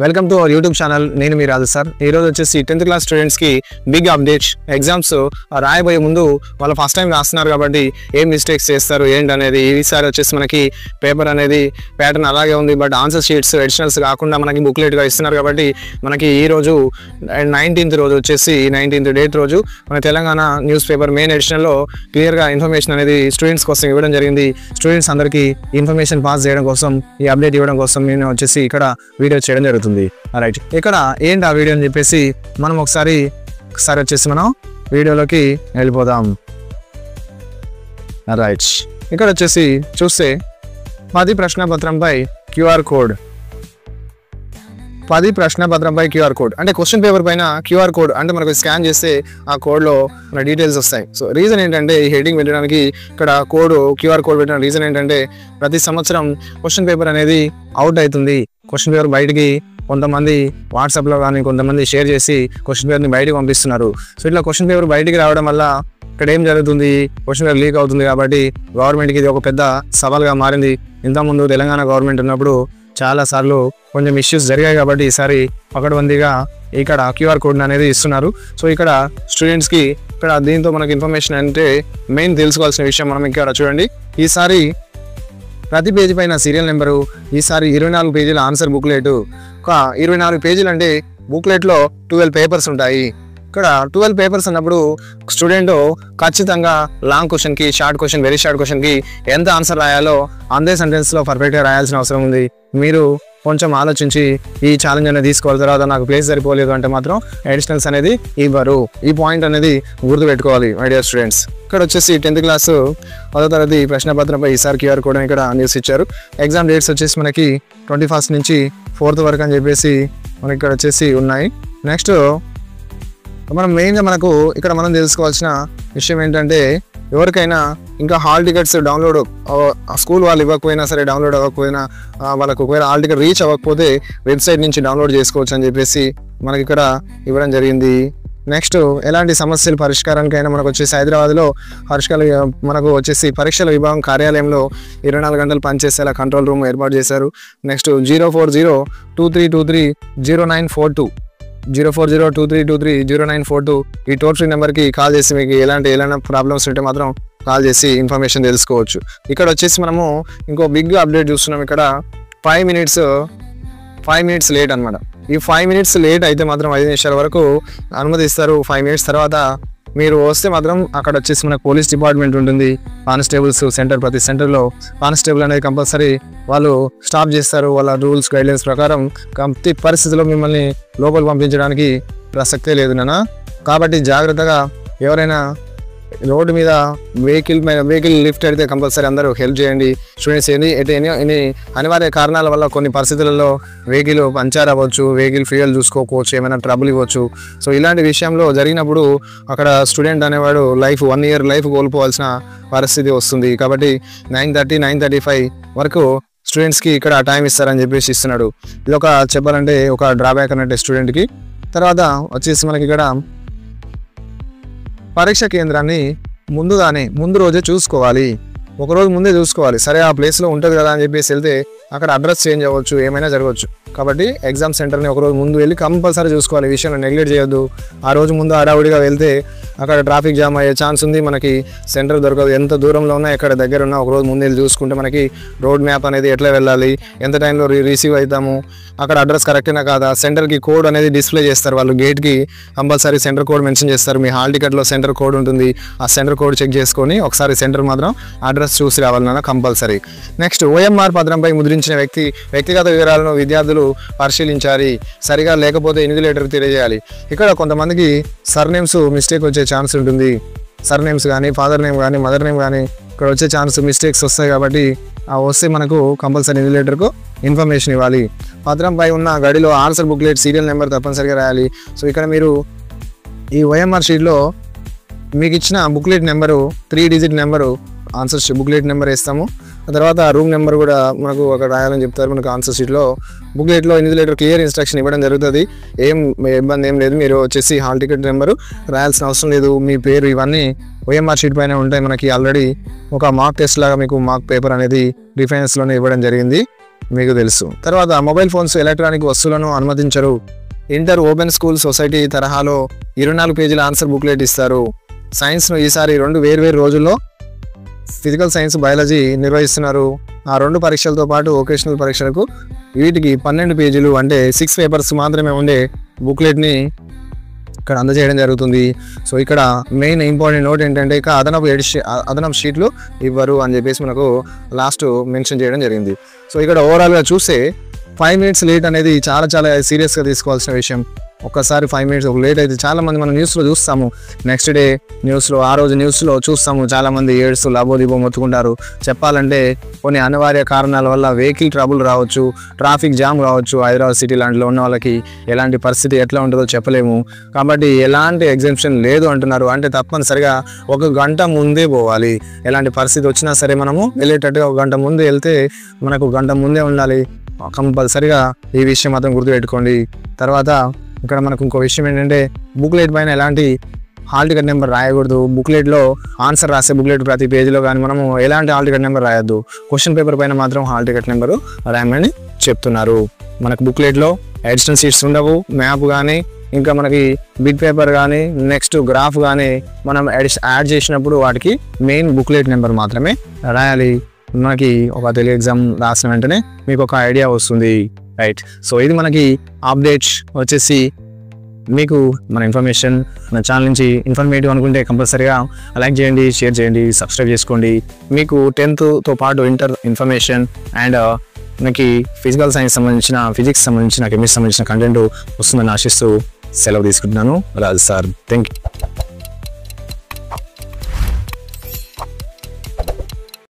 Welcome to our YouTube channel. నేను మీ రాజు sir. ఈరోజు వచ్చేసి 10th క్లాస్ స్టూడెంట్స్కి బిగ్ అప్డేట్స్. ఎగ్జామ్స్ రాయబోయే ముందు వాళ్ళు ఫస్ట్ టైం రాస్తున్నారు కాబట్టి ఏం మిస్టేక్స్ చేస్తారు ఏంటి అనేది. ఈసారి వచ్చేసి మనకి పేపర్ అనేది ప్యాటర్న్ అలాగే ఉంది, బట్ ఆన్సర్ షీట్స్ ఎడిషనల్స్ కాకుండా మనకి బుక్లెట్గా ఇస్తున్నారు కాబట్టి మనకి ఈ రోజు 19th రోజు వచ్చేసి 19th డేట్ రోజు మన తెలంగాణ న్యూస్ పేపర్ మెయిన్ ఎడిషన్లో క్లియర్గా ఇన్ఫర్మేషన్ అనేది స్టూడెంట్స్ కోసం ఇవ్వడం జరిగింది. స్టూడెంట్స్ అందరికీ ఇన్ఫర్మేషన్ పాస్ చేయడం కోసం, ఈ అప్డేట్ ఇవ్వడం కోసం నేను వచ్చేసి ఇక్కడ వీడియో చేయడం జరుగుతుంది. రైట్, ఇక్కడ ఏంటి ఆ వీడియో అని చెప్పేసి మనం ఒకసారి వచ్చేసి మనం వీడియోలోకి వెళ్ళిపోదాం. రైట్, ఇక్కడ వచ్చేసి చూస్తే 10 ప్రశ్నపత్రంపై క్యూఆర్ కోడ్. 10 ప్రశ్నపత్రంపై క్యూఆర్ కోడ్ అంటే క్వశ్చన్ పేపర్ పైన క్యూఆర్ కోడ్ అంటే మనకు స్కాన్ చేస్తే ఆ కోడ్లో మన డీటెయిల్స్ వస్తాయి. సో రీజన్ ఏంటంటే ఈ హెడ్డింగ్ పెట్టడానికి ఇక్కడ క్యూఆర్ కోడ్ పెట్టిన రీజన్ ఏంటంటే ప్రతి సంవత్సరం క్వశ్చన్ పేపర్ అనేది అవుట్ అవుతుంది. క్వశ్చన్ పేపర్ బయటికి కొంతమంది వాట్సాప్లో కానీ కొంతమంది షేర్ చేసి క్వశ్చన్ పేపర్ని బయటకు పంపిస్తున్నారు. సో ఇట్లా క్వశ్చన్ పేపర్ బయటికి రావడం వల్ల ఇక్కడ ఏం జరుగుతుంది, క్వశ్చన్ పేపర్ లీక్ అవుతుంది. కాబట్టి గవర్నమెంట్కి ఇది ఒక పెద్ద సవాల్గా మారింది. ఇంతకుముందు తెలంగాణ గవర్నమెంట్ ఉన్నప్పుడు చాలాసార్లు కొంచెం ఇష్యూస్ జరిగాయి కాబట్టి ఈసారి పకడ్బందీగా ఇక్కడ క్యూఆర్ కోడ్ అనేది ఇస్తున్నారు. సో ఇక్కడ స్టూడెంట్స్కి ఇక్కడ దీంతో మనకి ఇన్ఫర్మేషన్ అంటే మెయిన్ తెలుసుకోవాల్సిన విషయం మనం ఇక్కడ చూడండి. ఈసారి ప్రతి పేజీ పైన సీరియల్ నెంబరు, ఈసారి 24 పేజీల ఆన్సర్ బుక్లెట్. ఒక 24 పేజీలు అంటే బుక్లెట్లో 12 పేపర్స్ ఉంటాయి. ఇక్కడ 12 పేపర్స్ అన్నప్పుడు స్టూడెంట్ ఖచ్చితంగా లాంగ్ క్వశ్చన్కి, షార్ట్ క్వశ్చన్, వెరీ షార్ట్ క్వశ్చన్కి ఎంత ఆన్సర్ రాయాలో అందే సెంటెన్స్లో పర్ఫెక్ట్గా రాయాల్సిన అవసరం ఉంది. మీరు కొంచెం ఆలోచించి ఈ ఛాలెంజ్ అనేది తీసుకోవాలి. తర్వాత నాకు ప్లేస్ సరిపోలేదు అంటే మాత్రం అడిషనల్స్ అనేది ఇవ్వరు. ఈ పాయింట్ అనేది గుర్తుపెట్టుకోవాలి మై డియర్ స్టూడెంట్స్. ఇక్కడ వచ్చేసి 10th క్లాస్ 10వ తరగతి ప్రశ్నపత్రంపై ఈసారి క్యూఆర్ కోడ్ ఇక్కడ న్యూస్ ఇచ్చారు. ఎగ్జామ్ డేట్స్ వచ్చేసి మనకి 21st నుంచి 4th వరకు అని చెప్పేసి మనకి ఇక్కడ వచ్చేసి ఉన్నాయి. నెక్స్ట్ మనం మెయిన్గా మనకు ఇక్కడ మనం తెలుసుకోవాల్సిన విషయం ఏంటంటే ఎవరికైనా ఇంకా హాల్ టికెట్స్ డౌన్లోడ్ స్కూల్ వాళ్ళు ఇవ్వకపోయినా సరే, డౌన్లోడ్ అవ్వకపోయినా వాళ్ళకు ఒకవేళ హాల్ టికెట్ రీచ్ అవ్వకపోతే వెబ్సైట్ నుంచి డౌన్లోడ్ చేసుకోవచ్చు అని చెప్పేసి మనకి ఇక్కడ ఇవ్వడం జరిగింది. నెక్స్ట్ ఎలాంటి సమస్యల పరిష్కారానికైనా మనకు వచ్చేసి హైదరాబాద్లో మనకు వచ్చేసి పరీక్షల విభాగం కార్యాలయంలో 24 గంటలు పనిచేసేలా కంట్రోల్ రూమ్ ఏర్పాటు చేశారు. నెక్స్ట్ 04023230942 04023230942 ఈ టోల్ ఫ్రీ నెంబర్కి కాల్ చేసి మీకు ఎలాంటి ప్రాబ్లమ్స్ ఉంటే మాత్రం కాల్ చేసి ఇన్ఫర్మేషన్ తెలుసుకోవచ్చు. ఇక్కడ వచ్చేసి మనము ఇంకో బిగ్ అప్డేట్ చూస్తున్నాం. ఇక్కడ 5 మినిట్స్ లేట్ అనమాట. ఈ 5 మినిట్స్ లేట్ అయితే మాత్రం 5 నిమిషాల వరకు అనుమతిస్తారు. 5 మినిట్స్ తర్వాత మీరు వస్తే మాత్రం అక్కడ వచ్చేసి మనకు పోలీస్ డిపార్ట్మెంట్ ఉంటుంది, కానిస్టేబుల్స్ సెంటర్, ప్రతి సెంటర్లో కానిస్టేబుల్ అనేది కంపల్సరీ వాళ్ళు స్టాప్ చేస్తారు. వాళ్ళ రూల్స్ గైడ్లైన్స్ ప్రకారం ప్రతి పరిస్థితిలో మిమ్మల్ని లోపలికి పంపించడానికి ప్రసక్తే లేదు నాన్న. కాబట్టి జాగ్రత్తగా ఎవరైనా రోడ్డు మీద వెహికల్ లిఫ్ట్ అయితే కంపల్సరీ అందరూ హెల్ప్ చేయండి. స్టూడెంట్స్ ఎన్ని అనివార్య కారణాల వల్ల కొన్ని పరిస్థితులలో వెహికల్ పంచర్ అవ్వచ్చు, వెహికల్ ఫ్యూయల్ చూసుకోకపోవచ్చు, ఏమైనా ట్రబుల్ ఇవ్వచ్చు. సో ఇలాంటి విషయంలో జరిగినప్పుడు అక్కడ స్టూడెంట్ అనేవాడు 1 year లైఫ్ కోల్పోవాల్సిన పరిస్థితి వస్తుంది. కాబట్టి 9:30-9:35 వరకు స్టూడెంట్స్కి ఇక్కడ టైం ఇస్తారని చెప్పేసి ఇస్తున్నాడు. ఇది ఒక చెప్పాలంటే ఒక డ్రాబ్యాక్ అన్నట్టు స్టూడెంట్కి. తర్వాత వచ్చేసి మనకి ఇక్కడ పరీక్ష కేంద్రాన్ని ముందు రోజే చూసుకోవాలి. ఒకరోజు ముందే చూసుకోవాలి. సరే ఆ ప్లేస్లో ఉంటుంది కదా అని చెప్పేసి వెళ్తే అక్కడ అడ్రస్ చేంజ్ అవ్వచ్చు, ఏమైనా జరగవచ్చు. కాబట్టి ఎగ్జామ్ సెంటర్ని ఒకరోజు ముందు వెళ్ళి కంపల్సరీ చూసుకోవాలి. ఈ విషయంలో నెగ్లెక్ట్ చేయొద్దు. ఆ రోజు ముందు హడావుడిగా వెళ్తే అక్కడ ట్రాఫిక్ జామ్ అయ్యే ఛాన్స్ ఉంది, మనకి సెంటర్ దొరకదు. ఎంత దూరంలో ఉన్నా ఎక్కడ దగ్గర ఉన్నా ఒకరోజు ముందు వెళ్ళి చూసుకుంటే మనకి రోడ్ మ్యాప్ అనేది ఎట్లా వెళ్ళాలి, ఎంత టైంలో రిసీవ్ అవుతాము, అక్కడ అడ్రస్ కరెక్టేనా కాదా, సెంటర్కి కోడ్ అనేది డిస్ప్లే చేస్తారు వాళ్ళు. గేట్కి కంపల్సరీ సెంటర్ కోడ్ మెన్షన్ చేస్తారు. మీ హాల్ టికెట్లో సెంటర్ కోడ్ ఉంటుంది. ఆ సెంటర్ కోడ్ చెక్ చేసుకొని ఒకసారి సెంటర్ మాత్రం అడ్రస్ చూసి రావాలన్నా కంపల్సరీ. నెక్స్ట్ OMR పత్రంపై ముద్రించిన వ్యక్తిగత వివరాలను విద్యార్థులు పరిశీలించాలి. సరిగా లేకపోతే ఇన్విజిలేటర్కి తెలియజేయాలి. ఇక్కడ కొంతమందికి సర్నేమ్స్ మిస్టేక్ వచ్చే ఛాన్స్ ఉంటుంది. సర్నేమ్స్ కానీ, ఫాదర్ నేమ్ కానీ, మదర్ నేమ్ కానీ ఇక్కడ వచ్చే ఛాన్స్ మిస్టేక్స్ వస్తాయి. కాబట్టి ఆ వస్తే మనకు కంపల్సరీ ఇన్విజిలేటర్కు ఇన్ఫర్మేషన్ ఇవ్వాలి. పత్రంపై ఉన్న గడిలో ఆన్సర్ బుక్లెట్ సీరియల్ నెంబర్ తప్పనిసరిగా రాయాలి. సో ఇక్కడ మీరు ఈ OMR షీట్లో మీకు ఇచ్చిన booklet number 3 digit number answer booklet number వేస్తాము. ఆ తర్వాత రూమ్ నెంబర్ కూడా మనకు అక్కడ రాయాలని చెప్తారు. మనకు ఆన్సర్ షీట్లో బుక్లెట్లో ఇన్విజిలేటర్ క్లియర్ ఇన్స్ట్రక్షన్ ఇవ్వడం జరుగుతుంది. ఇబ్బంది ఏం లేదు. మీరు వచ్చేసి హాల్ టికెట్ నెంబరు రాయాల్సిన అవసరం లేదు. మీ పేరు ఇవన్నీ OMR షీట్ పైన ఉంటాయి. మనకి ఆల్రెడీ ఒక మాక్ టెస్ట్ లాగా మీకు మాక్ పేపర్ అనేది డిఫెన్స్లోనే ఇవ్వడం జరిగింది. మీకు తెలుసు. తర్వాత మొబైల్ ఫోన్స్, ఎలక్ట్రానిక్ వస్తువులను అనుమతించరు. ఇంటర్ ఓపెన్ స్కూల్ సొసైటీ తరహాలో 24 పేజీల ఆన్సర్ బుక్లెట్ ఇస్తారు. సైన్స్ను ఈసారి 2 వేర్వేరు రోజుల్లో ఫిజికల్ సైన్స్, బయాలజీ నిర్వహిస్తున్నారు. ఆ 2 పరీక్షలతో పాటు వొకేషనల్ పరీక్షలకు వీటికి 12 పేజీలు అంటే 6 పేపర్స్ మాత్రమే ఉండే బుక్లెట్ని ఇక్కడ అందజేయడం జరుగుతుంది. సో ఇక్కడ మెయిన్ ఇంపార్టెంట్ నోట్ ఏంటంటే ఇక అదనపు షీట్లు ఇవ్వరు అని చెప్పేసి మనకు లాస్ట్ మెన్షన్ చేయడం జరిగింది. సో ఇక్కడ ఓవరాల్గా చూస్తే 5 minutes లేట్ అనేది చాలా చాలా సీరియస్గా తీసుకోవాల్సిన విషయం. ఒక్కసారి 5 minutes లేట్ అయితే చాలామంది మనం న్యూస్లో చూస్తాము, నెక్స్ట్ డే న్యూస్లో, ఆ రోజు న్యూస్లో చూస్తాము చాలామంది ఏడుస్తూ లాబోదిబో మొత్తుకుంటారు. చెప్పాలంటే కొన్ని అనివార్య కారణాల వల్ల వెహికల్ ట్రబుల్ రావచ్చు, ట్రాఫిక్ జామ్ రావచ్చు. హైదరాబాద్ సిటీ లాంటిలో ఉన్న వాళ్ళకి ఎలాంటి పరిస్థితి ఎట్లా ఉంటుందో చెప్పలేము. కాబట్టి ఎలాంటి ఎగ్జామ్షన్ లేదు అంటున్నారు. అంటే తప్పనిసరిగా 1 గంట ముందే పోవాలి. ఎలాంటి పరిస్థితి వచ్చినా సరే మనము వెళ్ళేటట్టుగా 1 గంట ముందే వెళ్తే మనకు 1 గంట ముందే ఉండాలి. కంపల్సరిగా ఈ విషయం మాత్రం గుర్తుపెట్టుకోండి. తర్వాత ఇక్కడ మనకు ఇంకో విషయం ఏంటంటే బుక్లెట్ పైన ఎలాంటి హాల్ టికెట్ నెంబర్ రాయకూడదు. బుక్లెట్లో ఆన్సర్ రాసే బుక్లెట్ ప్రతి పేజీలో కానీ మనము ఎలాంటి హాల్ టికెట్ నెంబర్ రాయొద్దు. క్వశ్చన్ పేపర్ పైన మాత్రం హాల్ టికెట్ నెంబరు రాయమని చెప్తున్నారు. మనకు బుక్లెట్లో అడిషనల్ షీట్స్ ఉండవు. మ్యాప్ కానీ ఇంకా మనకి బిట్ పేపర్ కానీ నెక్స్ట్ గ్రాఫ్ కానీ మనం యాడ్ చేసినప్పుడు వాటికి మెయిన్ బుక్లెట్ నెంబర్ మాత్రమే రాయాలి. మనకి ఒక తెలుగు ఎగ్జామ్ రాసిన వెంటనే మీకు ఒక ఐడియా వస్తుంది, రైట్? సో ఇది మనకి అప్డేట్స్ వచ్చేసి. మీకు మన ఇన్ఫర్మేషన్ మన ఛానల్ నుంచి ఇన్ఫర్మేటివ్ అనుకుంటే కంపల్సరీగా లైక్ చేయండి, షేర్ చేయండి, సబ్స్క్రైబ్ చేసుకోండి. మీకు 10th పాటు ఇంటర్ ఇన్ఫర్మేషన్ అండ్ మనకి ఫిజికల్ సైన్స్ సంబంధించిన, ఫిజిక్స్ సంబంధించిన, కెమిస్ట్రీ సంబంధించిన కంటెంట్ వస్తుందని ఆశిస్తూ సెలవు తీసుకుంటున్నాను. రాజు సార్, థ్యాంక్ యూ.